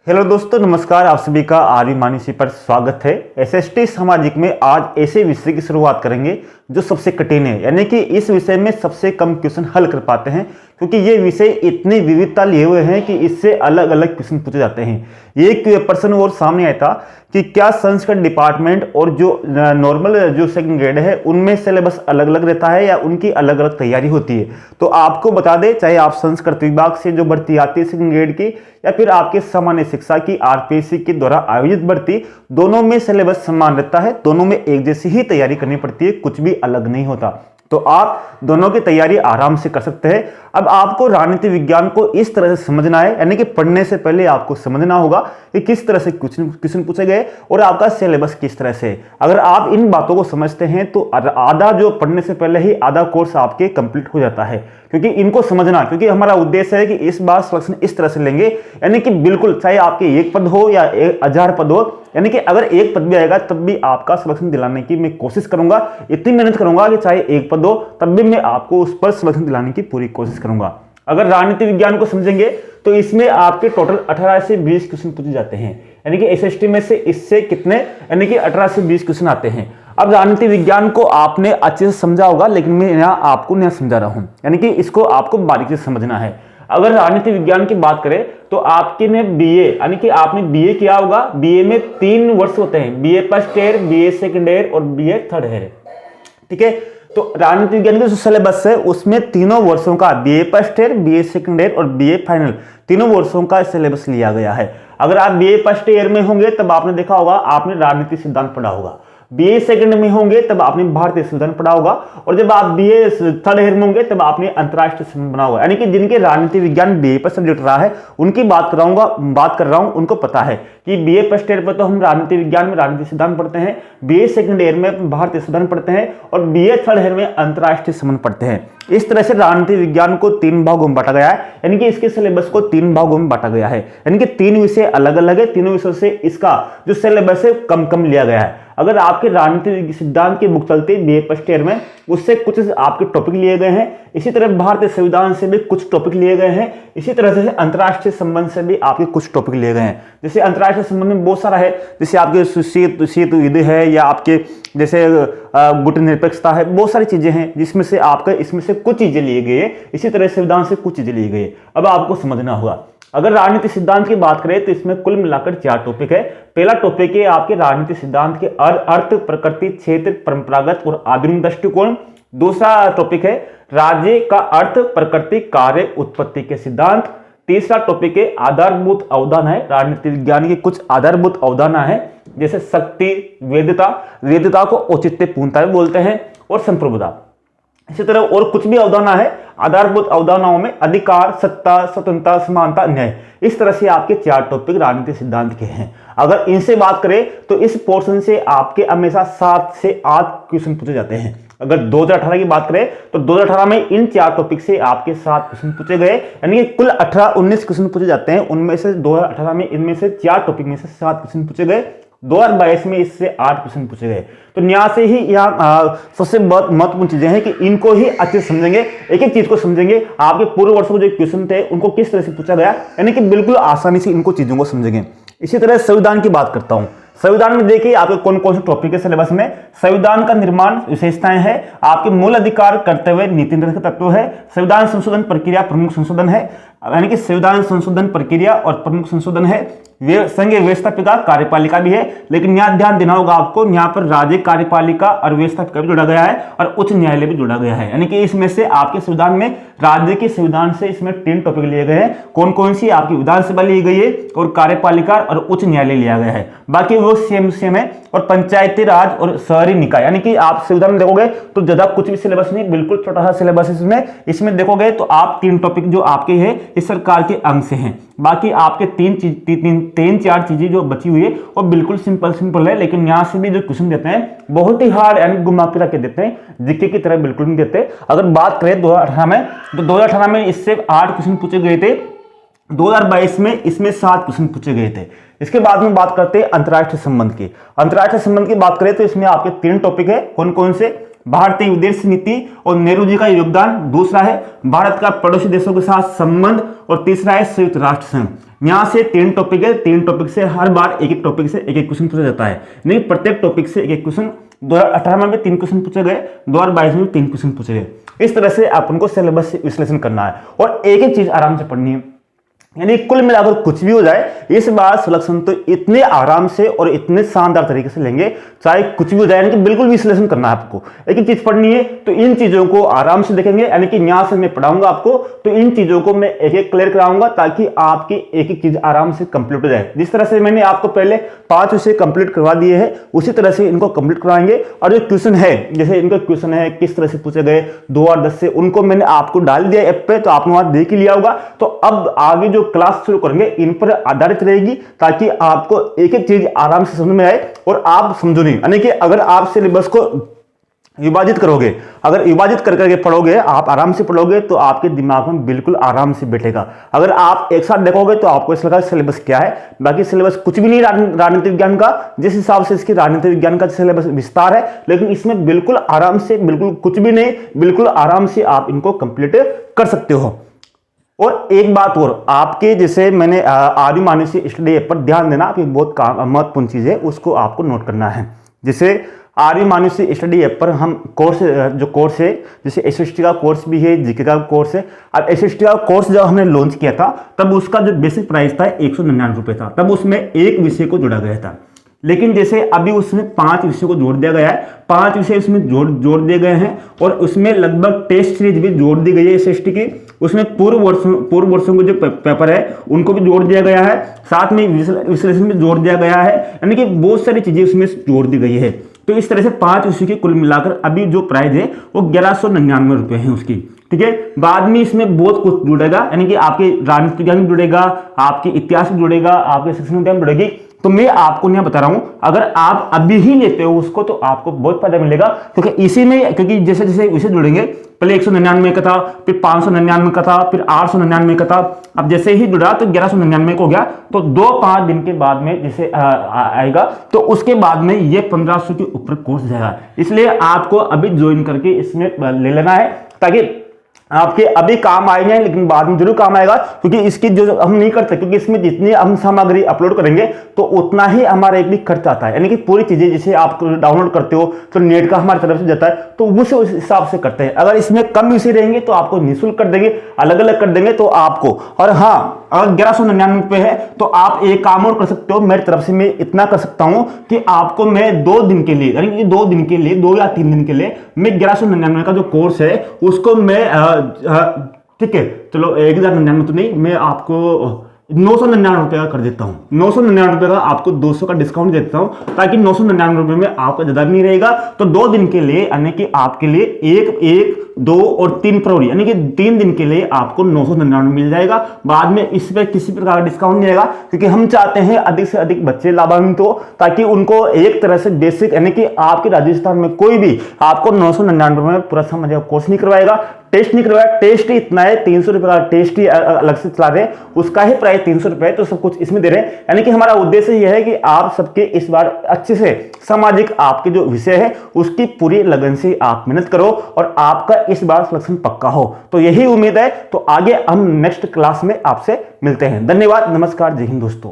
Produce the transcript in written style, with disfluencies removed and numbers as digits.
Hello दोस्तों, नमस्कार। आप सभी का आर्य मानसी पर स्वागत है। एसएसटी सामाजिक में आज ऐसे विषय की शुरुआत करेंगे जो सबसे कठिन है, यानी कि इस विषय में सबसे कम क्वेश्चन हल कर पाते हैं, क्योंकि ये विषय इतनी विविधता लिए हुए हैं कि इससे अलग अलग क्वेश्चन पूछे जाते हैं। ये प्रश्न और सामने आया था कि क्या संस्कृत डिपार्टमेंट और जो नॉर्मल जो सेकंड ग्रेड है उनमें सिलेबस अलग अलग रहता है या उनकी अलग अलग तैयारी होती है। तो आपको बता दें, चाहे आप संस्कृत विभाग से जो भर्ती आती है सेकंड ग्रेड की या फिर आपके सामान्य शिक्षा की आरपीएससी के द्वारा आयोजित भर्ती, दोनों में सिलेबस समान रहता है, दोनों में एक जैसी ही तैयारी करनी पड़ती है, कुछ भी अलग नहीं होता। तो आप दोनों की तैयारी आराम से कर सकते हैं। अब आपको राजनीति विज्ञान को इस तरह से समझना है, यानी कि पढ़ने से पहले आपको समझना होगा कि किस तरह से क्वेश्चन पूछे गए और आपका सिलेबस किस तरह से। अगर आप इन बातों को समझते हैं तो आधा जो पढ़ने से पहले ही आधा कोर्स आपके कंप्लीट हो जाता है, क्योंकि इनको समझना, क्योंकि हमारा उद्देश्य है कि इस बार सिलेक्शन इस तरह से लेंगे, यानी कि बिल्कुल चाहे आपके एक पद हो या 1000 पद हो, यानी कि अगर एक पद भी आएगा तब भी आपका सिलेक्शन दिलाने की मैं कोशिश करूंगा। इतनी मेहनत करूंगा कि चाहे एक पद हो तब भी मैं आपको उस पर सिलेक्शन दिलाने की पूरी कोशिश करूंगा। अगर राजनीति विज्ञान को समझेंगे तो इसमें आपके टोटल 18 से 20 क्वेश्चन पूछे जाते हैं, यानी कि एसएसटी में से इससे कितने, यानी कि 18 से 20 क्वेश्चन आते हैं। अब राजनीति विज्ञान को आपने अच्छे से समझा होगा, लेकिन मैं यहाँ आपको नहीं समझा रहा हूँ, यानी कि इसको आपको बारीकी से समझना है। अगर राजनीति विज्ञान की बात करें तो आपके ने बीए, यानी कि आपने बीए किया होगा। बीए में 3 वर्ष होते हैं, BA first year, BA second year और बीए थर्ड ईयर, ठीक है। तो राजनीति विज्ञान का जो सिलेबस है उसमें तीनों वर्षों का BA first year, BA second year और बीए फाइनल तीनों वर्षों का सिलेबस लिया गया है। अगर आप बीए फर्स्ट ईयर में होंगे तब आपने देखा होगा, आपने राजनीति सिद्धांत पढ़ा होगा। बीए सेकंड में होंगे तब आपने भारतीय संविधान पढ़ा होगा, और जब आप बीए थर्ड ईयर में होंगे तब आपने अंतर्राष्ट्रीय संबंध बना होगा। यानी कि जिनके राजनीति विज्ञान बीए पर सब्जेक्ट रहा है उनकी बात कर रहा हूं, उनको पता है कि बीए फर्स्ट ईयर पर तो हम राजनीति विज्ञान में राजनीति सिद्धांत पढ़ते हैं, बीए सेकंड ईयर में भारतीय संविधान पढ़ते हैं और बीए थर्ड ईयर में अंतर्राष्ट्रीय संबंध पढ़ते हैं। इस तरह से राजनीति विज्ञान को 3 भागों में बांटा गया है, यानी कि इसके सिलेबस को 3 भागों में बांटा गया है, यानी कि 3 विषय अलग अलग है। तीनों विषयों से इसका जो सिलेबस है कम कम लिया गया है। अगर आपके राजनीति सिद्धांत की बुक चलती है बीए फर्स्ट ईयर में, उससे कुछ आपके टॉपिक लिए गए हैं। इसी तरह भारतीय संविधान से भी कुछ टॉपिक लिए गए हैं। इसी तरह से अंतर्राष्ट्रीय संबंध से भी आपके कुछ टॉपिक लिए गए हैं। जैसे अंतर्राष्ट्रीय संबंध में बहुत सारा है, जैसे आपके शीत युद्ध है या आपके जैसे गुट निरपेक्षता है, बहुत सारी चीजें हैं जिसमें से आपका इसमें से कुछ चीजें लिए गए हैं। इसी तरह संविधान से कुछ चीजें लिए गए। अब आपको समझना होगा, अगर राजनीति सिद्धांत की बात करें तो इसमें कुल मिलाकर 4 टॉपिक है। पहला टॉपिक है आपके राजनीति सिद्धांत के अर्थ, प्रकृति, क्षेत्र, परंपरागत और आधुनिक दृष्टिकोण। दूसरा टॉपिक है राज्य का अर्थ, प्रकृति, कार्य, उत्पत्ति के सिद्धांत। तीसरा टॉपिक है आधारभूत अवधारणा है, राजनीति विज्ञान की कुछ आधारभूत अवधारणा है, जैसे शक्ति, वेदता को औचित्य पूर्णता बोलते हैं, और संप्रभुता। इसी तरह और कुछ भी अवधारणा है। आधारभूत अवधारणाओं में अधिकार, सत्ता, स्वतंत्रता, समानता, न्याय, इस तरह से आपके 4 टॉपिक राजनीति सिद्धांत के हैं। अगर इनसे बात करें तो इस पोर्शन से आपके हमेशा 7 से 8 क्वेश्चन पूछे जाते हैं। अगर 2018 की बात करें तो 2018 में इन 4 टॉपिक से आपके 7 क्वेश्चन पूछे गए, यानी कि कुल 19 क्वेश्चन पूछे जाते हैं। उनमें से 2018 में इनमें से 4 टॉपिक में से 7 क्वेश्चन पूछे गए। 2022 में इससे 8 क्वेश्चन पूछे गए। तो यहाँ से ही यहाँ सबसे बहुत महत्वपूर्ण चीजें हैं कि इनको ही अच्छे से समझेंगे, एक एक चीज को समझेंगे। आपके पूर्व वर्षों में जो क्वेश्चन थे उनको किस तरह से पूछा गया, यानी कि बिल्कुल आसानी से इनको चीजों को समझेंगे। इसी तरह संविधान की बात करता हूं। संविधान में देखिए आपके कौन कौन से टॉपिक है सिलेबस में। संविधान का निर्माण, विशेषताएं है, आपके मूल अधिकार, कर्तव्य, नीति निर्धारक तत्व है, संविधान संशोधन प्रक्रिया, प्रमुख संशोधन है, यानी कि संविधान संशोधन प्रक्रिया और प्रमुख संशोधन है। संघ व्यवस्थापिका, कार्यपालिका भी है, लेकिन यहाँ ध्यान देना होगा आपको, यहाँ पर राज्य कार्यपालिका और व्यवस्थापिका भी जोड़ा गया है और उच्च न्यायालय भी जोड़ा गया है। यानी कि इसमें से आपके संविधान में राज्य के संविधान से इसमें 3 टॉपिक लिए गए हैं। कौन कौन सी? आपकी विधानसभा ली गई है और कार्यपालिका और उच्च न्यायालय लिया गया है। बाकी वो सेम है। और पंचायती राज और शहरी निकाय, यानी कि आप संविधान में देखोगे तो ज्यादा कुछ भी सिलेबस नहीं, बिल्कुल छोटा सा सिलेबस इसमें देखोगे तो आप 3 टॉपिक जो आपके हैं इस सरकार के अंग से हैं। बाकी आपके 3-4 चीजें जो बची हुई है वो बिल्कुल सिंपल है, लेकिन यहाँ से भी जो क्वेश्चन देते हैं बहुत ही हार्ड, यानी घुमा फिरा के देते हैं, जीके की तरह बिल्कुल नहीं देते। अगर बात करें 2018 में तो 2018 में इससे 8 क्वेश्चन पूछे गए थे। 2022 में इसमें 7 क्वेश्चन पूछे गए थे। इसके बाद में बात करते हैं अंतर्राष्ट्रीय संबंध की। अंतर्राष्ट्रीय संबंध की बात करें तो इसमें आपके 3 टॉपिक है। कौन कौन से? भारतीय विदेश नीति और नेहरू जी का योगदान, दूसरा है भारत का पड़ोसी देशों के साथ संबंध, और तीसरा है संयुक्त राष्ट्र संघ। यहाँ से 3 टॉपिक है, 3 टॉपिक से हर बार एक एक टॉपिक से एक एक क्वेश्चन पूछा जाता है, नहीं प्रत्येक टॉपिक से एक एक क्वेश्चन। 2018 में भी 3 क्वेश्चन पूछे गए, 2022 में भी 3 क्वेश्चन पूछे गए। इस तरह से अपन को सिलेबस विश्लेषण करना है और एक एक चीज आराम से पढ़नी है, यानी कुल मिलाकर कुछ भी हो जाए इस बार सिलेक्शन तो इतने आराम से और इतने शानदार तरीके से लेंगे, चाहे कुछ भी हो जाए, यानी कि बिल्कुल भी विश्लेषण करना है आपको, एक एक चीज पढ़नी है। तो इन चीजों को आराम से देखेंगे, यानी कि यहाँ से मैं पढ़ाऊंगा आपको तो इन चीजों को मैं एक एक क्लियर कराऊंगा ताकि आपकी एक एक चीज आराम से कंप्लीट हो जाए। जिस तरह से मैंने आपको पहले 5 विषय कंप्लीट करवा दिए हैं उसी तरह से इनको कंप्लीट करवाएंगे। और जो क्वेश्चन है, जैसे इनका क्वेश्चन है किस तरह से पूछे गए 2 और 10 से, उनको मैंने आपको डाल दिया ऐप पे, तो आपने वहां देख ही लिया होगा। तो अब आगे जो क्लास शुरू करेंगे इन पर आधारित रहेगी ताकि आपको एक एक चीज आराम से समझ में आए और आप समझो नहीं, यानी कि अगर आप सिलेबस को विभाजित करोगे, अगर विभाजित कर करके पढ़ोगे, आप आराम से पढ़ोगे तो आपके दिमाग में बिल्कुल आराम से बैठेगा। अगर आप एक साथ देखोगे तो आपको इस लगा सिलेबस क्या है, बाकी सिलेबस कुछ भी नहीं राजनीतिक विज्ञान का, जिस हिसाब से इसकी राजनीतिक विज्ञान का सिलेबस विस्तार है, लेकिन इसमें बिल्कुल आराम से, बिल्कुल कुछ भी नहीं, बिल्कुल आराम से आप इनको कंप्लीट कर सकते हो। और एक बात और, आपके जैसे मैंने आर्य मानसी स्टडी ऐप पर ध्यान देना, आप बहुत महत्वपूर्ण चीज है, उसको आपको नोट करना है। जैसे आर्य मानसी स्टडी ऐप पर हम कोर्स, जो कोर्स है, जैसे एसएसटी का कोर्स भी है, जीके का कोर्स है। और एसएसटी का कोर्स जब हमने लॉन्च किया था तब उसका जो बेसिक प्राइस था 199 रुपये था, तब उसमें एक विषय को जोड़ा गया था। लेकिन जैसे अभी उसमें 5 विषय को जोड़ दिया गया है, 5 विषय उसमें जोड़ दिए गए हैं, और उसमें लगभग टेस्ट सीरीज भी जोड़ दी गई है एसएसटी की। उसमें पूर्व वर्षों के जो पेपर है उनको भी जोड़ दिया गया है, साथ में विश्लेषण भी जोड़ दिया गया है, यानी कि बहुत सारी चीजें उसमें जोड़ दी गई है। तो इस तरह से 5 विषय के कुल मिलाकर अभी जो प्राइस है वो 1199 रुपये है उसकी, ठीक है। बाद में इसमें बहुत कुछ जुड़ेगा, यानी कि आपके राजनीतिक ज्ञान जुड़ेगा, आपके इतिहास जुड़ेगा, आपके शिक्षण ज्ञान जुड़ेगी। तो मैं आपको यहाँ बता रहा हूं, अगर आप अभी ही लेते हो उसको तो आपको बहुत फायदा मिलेगा, क्योंकि इसी में, क्योंकि जैसे जैसे विषय जुड़ेंगे, पहले 199 का था, फिर 599 का था, फिर 899 का था, अब जैसे ही जुड़ा तो 1199 को हो गया। तो 2-5 दिन के बाद में जैसे आएगा तो उसके बाद में ये 1500 के ऊपर कोर्स जाएगा। इसलिए आपको अभी ज्वाइन करके इसमें ले लेना है ताकि आपके अभी काम आएंगे, लेकिन बाद में जरूर काम आएगा, क्योंकि इसकी जो हम नहीं करते, क्योंकि इसमें जितनी हम सामग्री अपलोड करेंगे तो उतना ही हमारा एक भी खर्च आता है, यानी कि पूरी चीजें जैसे आप डाउनलोड करते हो तो नेट का हमारी तरफ से जाता है, तो उस हिसाब से करते हैं। अगर इसमें कम विषय रहेंगे तो आपको निःशुल्क कर देंगे, अलग अलग कर देंगे तो आपको। और हाँ, अगर 1199 रुपये है तो आप एक काम और कर सकते हो, मेरी तरफ से मैं इतना कर सकता हूं कि आपको मैं 2 दिन के लिए, यानी कि 2 दिन के लिए, 2 या 3 दिन के लिए मैं 1199 का जो कोर्स है उसको मैं, ठीक है चलो 1099 तो नहीं, मैं आपको 999 रुपये का कर देता हूँ। 999 रुपये का आपको 200 का डिस्काउंट देता हूँ, ताकि 999 रुपये में आपका ज्यादा नहीं रहेगा। तो 2 दिन के लिए, यानी कि आपके लिए 1, 2 और 3 फरवरी, यानी कि 3 दिन के लिए आपको 999 मिल जाएगा। बाद में इस पर किसी प्रकार का डिस्काउंट नहीं आएगा, क्योंकि हम चाहते हैं अधिक से अधिक बच्चे लाभान्वित हो, ताकि उनको एक तरह से बेसिक, यानी कि आपके राजस्थान में कोई भी आपको 999 रुपये में पूरा समझ कोर्स नहीं करवाएगा, टेस्ट नहीं करवाया। टेस्ट ही इतना है, 300 रुपये का टेस्ट ही अलग से चला रहे हैं, उसका ही प्राइस 300 रुपये, तो सब कुछ इसमें दे रहे हैं। यानी कि हमारा उद्देश्य यह है कि आप सबके इस बार अच्छे से सामाजिक आपके जो विषय है उसकी पूरी लगन से आप मेहनत करो और आपका इस बार सिलेक्शन पक्का हो। तो यही उम्मीद है। तो आगे हम नेक्स्ट क्लास में आपसे मिलते हैं। धन्यवाद, नमस्कार, जय हिंद दोस्तों।